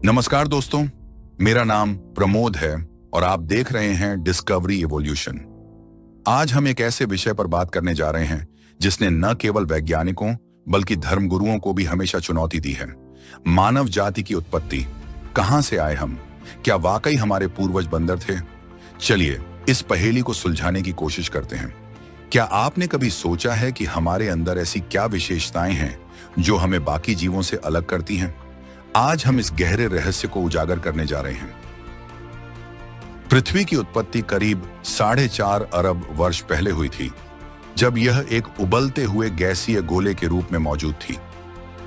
नमस्कार दोस्तों, मेरा नाम प्रमोद है और आप देख रहे हैं डिस्कवरी इवोल्यूशन। आज हम एक ऐसे विषय पर बात करने जा रहे हैं जिसने न केवल वैज्ञानिकों बल्कि धर्मगुरुओं को भी हमेशा चुनौती दी है। मानव जाति की उत्पत्ति। कहां से आए हम? क्या वाकई हमारे पूर्वज बंदर थे? चलिए इस पहेली को सुलझाने की कोशिश करते हैं। क्या आपने कभी सोचा है कि हमारे अंदर ऐसी क्या विशेषताएं हैं जो हमें बाकी जीवों से अलग करती हैं? आज हम इस गहरे रहस्य को उजागर करने जा रहे हैं। पृथ्वी की उत्पत्ति करीब 4.5 अरब वर्ष पहले हुई थी, जब यह एक उबलते हुए गैसीय गोले के रूप में मौजूद थी।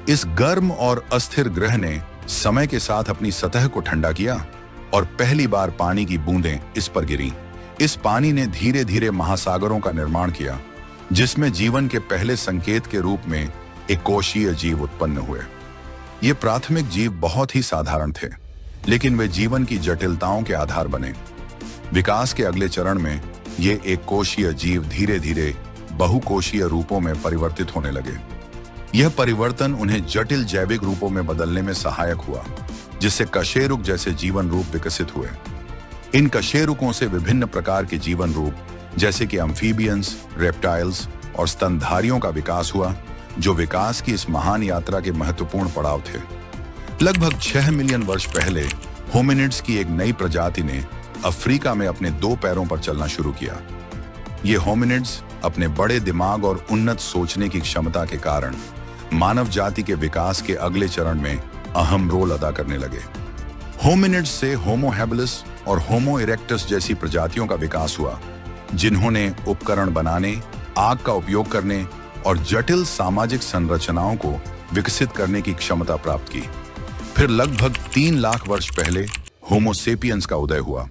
इस गर्म और अस्थिर ग्रह ने समय के साथ अपनी सतह को ठंडा किया और पहली बार पानी की बूंदें इस पर गिरीं। इस पानी ने धीरे धीरे महासागरों का निर्माण किया, जिसमें जीवन के पहले संकेत के रूप में एक कोशीय जीव उत्पन्न हुए। ये प्राथमिक जीव बहुत ही साधारण थे, लेकिन वे जीवन की जटिलताओं के आधार बने। विकास के अगले चरण में ये एक कोशीय जीव धीरे धीरे बहुकोशीय रूपों में परिवर्तित होने लगे। यह परिवर्तन उन्हें जटिल जैविक रूपों में बदलने में सहायक हुआ, जिससे कशेरुक जैसे जीवन रूप विकसित हुए। इन कशेरुकों से विभिन्न प्रकार के जीवन रूप जैसे कि एम्फीबियंस, रेप्टाइल्स और स्तनधारियों का विकास हुआ, जो विकास की इस महान यात्रा के महत्वपूर्ण पड़ाव थे। लगभग 6 मिलियन वर्ष पहले होमिनिड्स की एक नई प्रजाति ने अफ्रीका में अपने 2 पैरों पर चलना शुरू किया। ये होमिनिड्स अपने बड़े दिमाग और उन्नत सोचने की क्षमता के कारण मानव जाति के विकास के अगले चरण में अहम रोल अदा करने लगे। होमिनिड्स से होमो हैबिलिस और होमो इरेक्टस जैसी प्रजातियों का विकास हुआ, जिन्होंने उपकरण बनाने, आग का उपयोग करने और जटिल सामाजिक संरचनाओं को विकसित करने की क्षमता प्राप्त की। फिर लगभग 3 लाख वर्ष पहले होमो सेपियंस का उदय हुआ,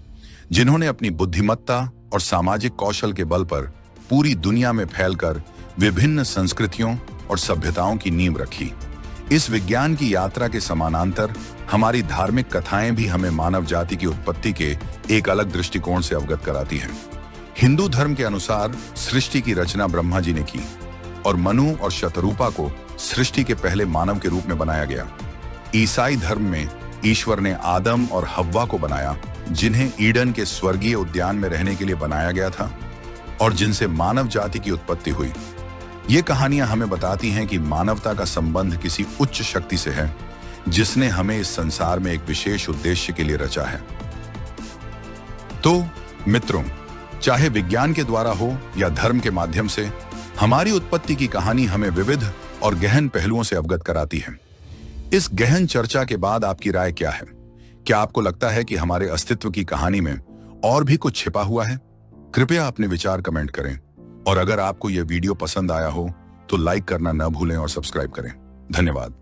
जिन्होंने अपनी बुद्धिमत्ता और सामाजिक कौशल के बल पर पूरी दुनिया में फैलकर विभिन्न संस्कृतियों और सभ्यताओं की नींव रखी। इस विज्ञान की यात्रा के समानांतर हमारी धार्मिक कथाएं भी हमें मानव जाति की उत्पत्ति के एक अलग दृष्टिकोण से अवगत कराती हैं। हिंदू धर्म के अनुसार सृष्टि की रचना ब्रह्मा जी ने की और मनु और शतरूपा को सृष्टि के पहले मानव के रूप में बनाया गया। ईसाई धर्म में ईश्वर ने आदम और हव्वा को बनाया, जिन्हें ईडन के स्वर्गीय उद्यान में रहने के लिए बनाया गया था और जिनसे मानव जाति की उत्पत्ति हुई। ये कहानियां हमें बताती हैं कि मानवता का संबंध किसी उच्च शक्ति से है, जिसने हमें इस संसार में एक विशेष उद्देश्य के लिए रचा है। तो मित्रों, चाहे विज्ञान के द्वारा हो या धर्म के माध्यम से, हमारी उत्पत्ति की कहानी हमें विविध और गहन पहलुओं से अवगत कराती है। इस गहन चर्चा के बाद आपकी राय क्या है? क्या आपको लगता है कि हमारे अस्तित्व की कहानी में और भी कुछ छिपा हुआ है? कृपया अपने विचार कमेंट करें और अगर आपको यह वीडियो पसंद आया हो तो लाइक करना न भूलें और सब्सक्राइब करें। धन्यवाद।